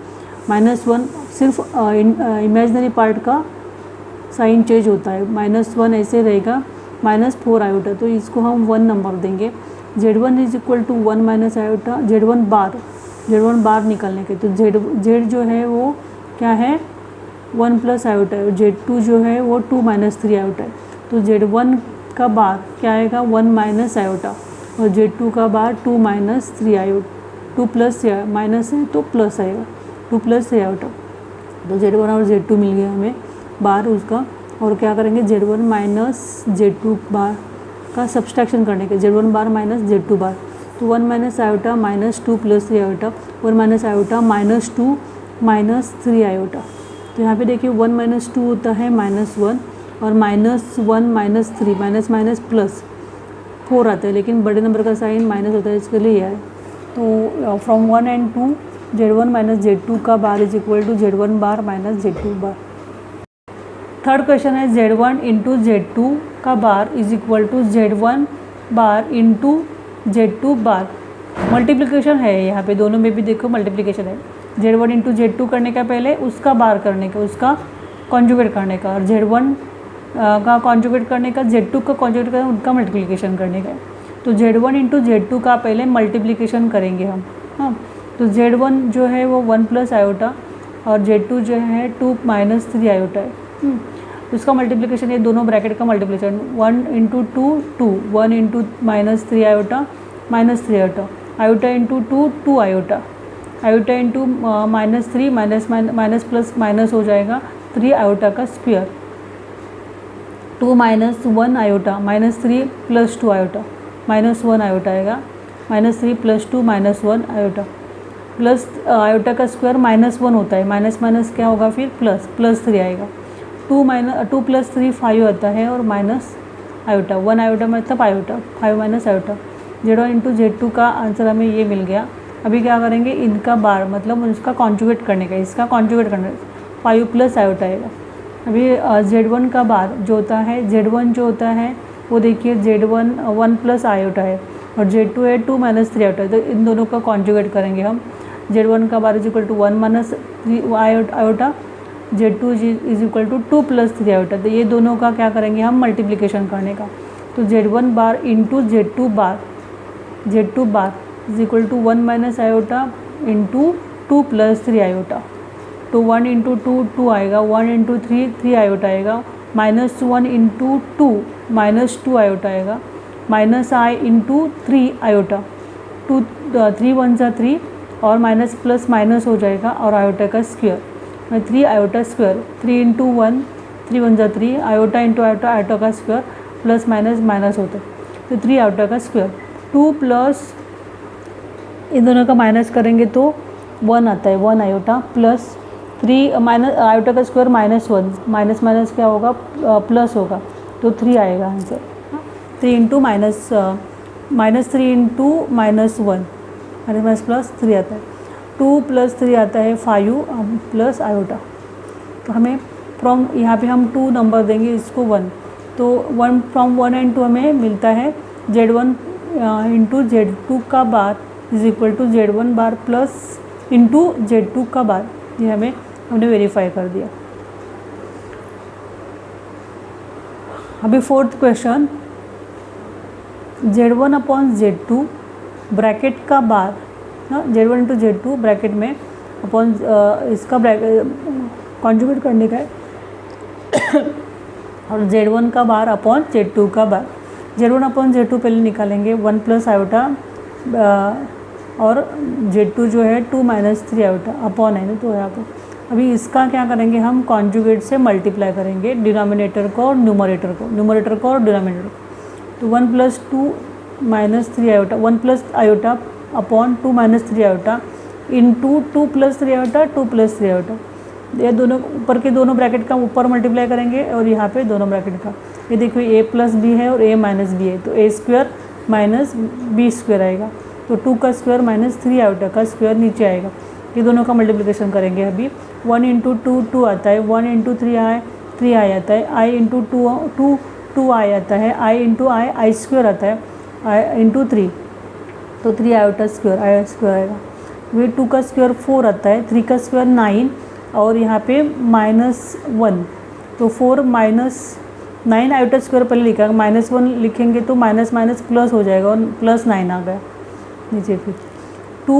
-1 सिर्फ इमेजिनरी पार्ट का साइन चेंज होता है, -1 ऐसे रहेगा, -4 आयोटा, तो इसको हम 1 नंबर देंगे। Z1 = 1 माइनस आयोटा, Z1 बार निकालने के, तो Z जो है वो क्या है 1 + आयोटा है, Z2 जो है वो 2 माइनस 3 आयोटा है, तो Z1 का बार क्या आएगा 1 माइनस आयोटा और Z2 का बार 2 माइनस 3 आयोटा, 2 + माइनस है तो प्लस आएगा, 2 + 3 आयोटा, तो Z1 और Z2 मिल गया हमें बार उसका। और क्या करेंगे Z1 माइनस Z2 बार का सब्सट्रैक्शन करने के, Z1 बार माइनस Z2 बार, तो 1 minus iota -2 + 3 iota, 1 minus iota -2 minus 3 iota, तो यहाँ पे देखिए 1 माइनस 2 होता है -1 और -1 माइनस 3 माइनस प्लस 4 आता है, लेकिन बड़े नंबर का साइन माइनस होता है, इसके लिए यह है। तो from 1 and 2 Z1 minus Z2 का bar is equal to Z1 bar minus Z2 bar. Third question है Z1 × Z2 का bar is equal to Z1 bar × Z2 bar. Multiplication है यहाँ पे, दोनों में भी देखो मल्टीप्लिकेशन है। Z1 × Z2 करने का पहले उसका बार करने का, उसका कॉन्जुगेट करने का, और Z1 का कॉन्जुगेट करने का, Z2 का कॉन्जुगेट करने का, उनका मल्टीप्लिकेशन करने का। तो Z1 × Z2 का पहले मल्टीप्लिकेशन करेंगे हम। हाँ, तो Z1 जो है वो 1 + आयोटा और Z2 जो है 2 माइनस 3 आयोटा है। उसका मल्टीप्लिकेशन, ये दोनों ब्रैकेट का multiplication, 1 × 2 2, 1 × -3 iota -3 iota, iota × 2 2 iota, iota × -3 minus plus minus हो जाएगा 3 आयोटा का स्क्वायर, 2 - 1 आयोटा -3 + 2 आयोटा -1 आयोटा आएगा, -3 + 2 -1 आयोटा, प्लस आयोटा का स्क्वायर -1 होता है, माइनस क्या होगा फिर +3 आएगा, 2 + 3 5 आता है और माइनस आयोटा, 1 आयोटा मतलब iota, 5 minus iota. Z1 × Z2 का आंसर हमें ये मिल गया। अभी क्या करेंगे, इनका बार मतलब उसका कॉन्जुगेट करने का, इसका कॉन्जुगेट करने 5 + आयोटा आएगा। अभी Z1 का बार जो होता है, Z1 जो होता है वो देखिए Z1 1 + आयोटा है और Z2 है 2 - 3 आयोटा, तो इन दोनों का कॉन्जुगेट करेंगे हम। Z1 का bar is equal to 1 - 3 iota, Z2 is equal to 2 + 3 iota, तो ये दोनों का क्या करेंगे हम मल्टीप्लिकेशन करने का। तो Z1 bar × Z2 bar, Z2 bar is equal to 1 - iota × 2 + 3 iota, तो 1 × 2 2 आएगा, 1 × 3 3 आयोटा आएगा, -1 × 2 -2 आयोटा आएगा, -I × 3 आयोटा, 3 1 = 3 और माइनस प्लस माइनस हो जाएगा और आयोटा का square, 3 iota square, 3 × 1 3 1 = 3, iota × iota, iota का स्क्वायर, प्लस माइनस माइनस होता है, तो 3 आयोटा का स्क्वायर, 2 प्लस इन दोनों का माइनस करेंगे तो 1 आता है, 1 आयोटा प्लस 3 माइनस आयोटा का स्क्वायर -1, माइनस माइनस क्या होगा प्लस होगा, तो 3 आएगा आंसर। 3 × -3 × -1 माइनस प्लस 3 आता है, 2 + 3 आता है 5 प्लस आयोटा, तो हमें फ्रॉम यहाँ पे हम 2 नंबर देंगे, इसको 1, तो 1 फ्रॉम 1 and 2 हमें मिलता है Z1 × Z2 का bar is equal to Z1 bar plus × Z2 का बार, ये हमने वेरीफाई कर दिया। अभी फोर्थ क्वेश्चन, Z1/Z2 ब्रैकेट का बार, Z1 × Z2 ब्रैकेट में अपॉन इसका कॉन्जुगेट करने का है और Z1 का बार अपॉन Z2 का बार। Z1/Z2 पहले निकालेंगे, 1 + आयोटा और Z2 जो है 2 - 3 आयोटा अपॉन है ना, तो यहाँ पर अभी इसका क्या करेंगे हम कॉन्जुगेट से मल्टीप्लाई करेंगे, डिनोमिनेटर को और न्यूमरेटर को और डिनोमिनेटर को, तो 1 + 2 - 3 iota, 1 + iota upon 2 - 3 iota into 2 + 3 iota 2 + 3 iota, ये दोनों ऊपर के दोनों ब्रैकेट का ऊपर मल्टीप्लाई करेंगे और यहाँ पे दोनों ब्रैकेट का, ये देखो a + b है और a - b है, तो a² - b² आएगा, तो 2 का स्क्वायर माइनस 3 आयोटा का स्क्वायर नीचे आएगा, ये दोनों का मल्टीप्लिकेशन करेंगे। अभी 1 × 2 2 आता है, 1 × 3 3 आ जाता है, i × 2 2 आ जाता है, i × i² आता है, i × 3 तो 3 आयोटा स्क्वायर आएगा। वे 2 का स्क्वायर 4 आता है, 3 का स्क्वायर 9 और यहाँ पे -1, तो 4 - 9 आयोटा स्क्वायर पहले लिखा, -1 लिखेंगे तो माइनस माइनस प्लस हो जाएगा और +9 आ गया नीचे। फिर 2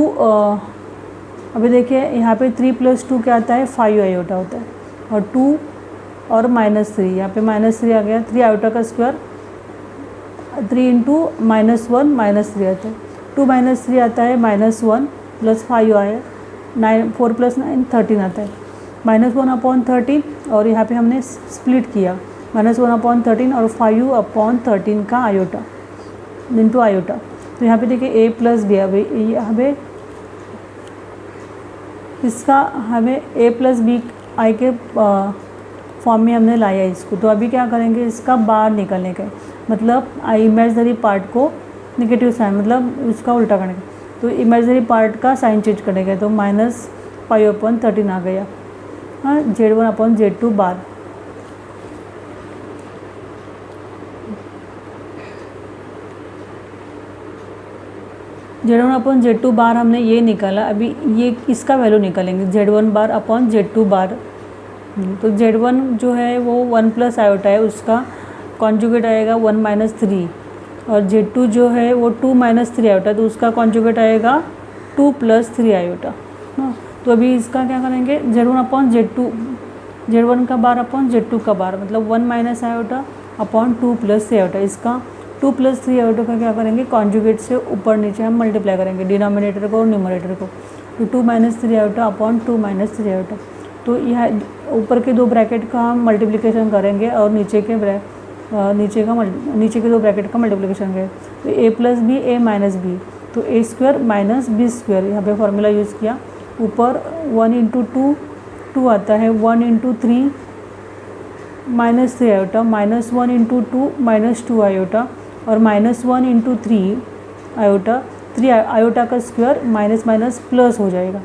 अभी देखिए यहाँ पे 3 + 2 क्या आता है, 5 आयोटा होता है, और 2 और -3, यहाँ पे -3 आ गया, 3 आयोटा का स्क्वायर 3 × -1 -3 आता है, 2 - 3 आता है -1 + 5 आया 9, 4 + 9 13 आता है, -1/13 और यहाँ पे हमने स्प्लिट किया -1/13 और 5/13 का आयोटा इंटू आयोटा, तो यहाँ पे देखिए a + b, अभी हमें इसका हमें a + b i के फॉर्म में हमने लाया इसको, तो अभी क्या करेंगे, इसका बाहर निकलने का, मतलब इमेजनरी पार्ट को नेगेटिव साइन, मतलब उसका उल्टा करने का, तो इमेजनरी पार्ट का साइन चेंज करने का, तो -5/13 आ गया, हाँ, Z1/Z2 बार। Z1/Z2 बार हमने ये निकाला, अभी ये इसका वैल्यू निकालेंगे Z1/Z2 बार। तो Z1 जो है वो 1 + आयोटा है, उसका कॉन्जुगेट आएगा 1 - 3, और Z2 जो है वो 2 - 3 आयोटा, तो उसका कॉन्जुगेट आएगा 2 + 3 आयोटा। हाँ, तो अभी इसका क्या करेंगे, Z1 का बार अपॉन Z2 का बार, मतलब 1 - आयोटा अपॉन 2 + 3 आयोटा, इसका 2 + 3 आयोटा का क्या करेंगे, कॉन्जुगेट से ऊपर नीचे हम मल्टीप्लाई करेंगे डिनोमिनेटर को और न्यूमरेटर को, तो 2 - 3 आयोटा अपॉन 2 - 3 आयोटा, तो यह ऊपर के दो ब्रैकेट का हम मल्टीप्लिकेशन करेंगे और नीचे के दो ब्रैकेट का मल्टीप्लिकेशन करेंगे, तो a + b a - b, तो a² - b², यहाँ पे फॉर्मूला यूज़ किया, ऊपर 1 × 2 2 आता है, 1 × 3 -3 आयोटा, -1 × 2 -2 आयोटा, और -1 × 3 आयोटा, 3 आयोटा का स्क्वायर माइनस माइनस प्लस हो जाएगा,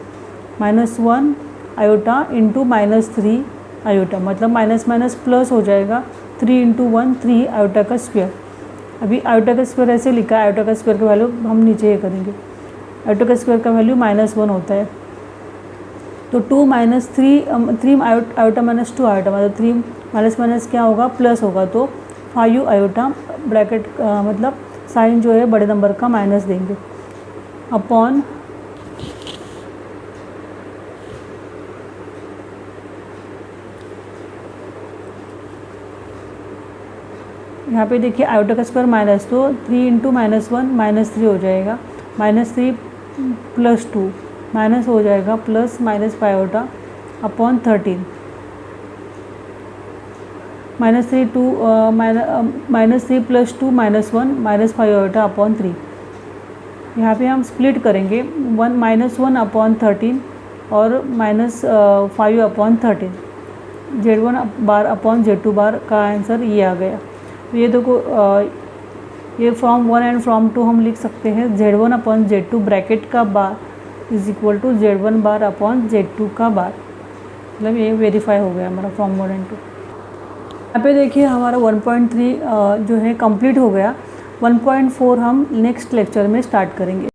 -1 आयोटा इंटू -3 आयोटा, मतलब माइनस माइनस प्लस हो जाएगा, 3 × 1 3 आयोटा का स्क्वायर। अभी आयोटा का स्क्वायर ऐसे लिखा है, आयोटा का स्क्वायर का वैल्यू हम नीचे ये करेंगे, आयोटा का स्क्वायर का वैल्यू -1 होता है, तो 2 - 3 आयोटा -2 आयोटा, मतलब 3 माइनस माइनस क्या होगा, प्लस होगा, तो 5 आयोटा ब्रैकेट मतलब साइन जो है बड़े नंबर का माइनस देंगे, अपॉन यहाँ पे देखिए आयोटा का स्क्वायर माइनस, तो 3 × -1 -3 हो जाएगा, -3 + 2 माइनस हो जाएगा, plus -5 iota upon 13, -3 + 2 -1 -5 iota upon 3। यहाँ पे हम स्प्लिट करेंगे, -1/13 और -5/13, Z1/Z2 बार का आंसर ये आ गया। तो ये देखो ये फ्रॉम 1 एंड फ्रॉम 2 हम लिख सकते हैं, Z1/Z2 ब्रैकेट का बार = Z1 बार अपॉन Z2 का बार, मतलब ये वेरीफाई हो गया हमारा फ्रॉम 1 एंड 2। यहाँ पे देखिए हमारा 1.3 जो है कंप्लीट हो गया, 1.4 हम नेक्स्ट लेक्चर में स्टार्ट करेंगे।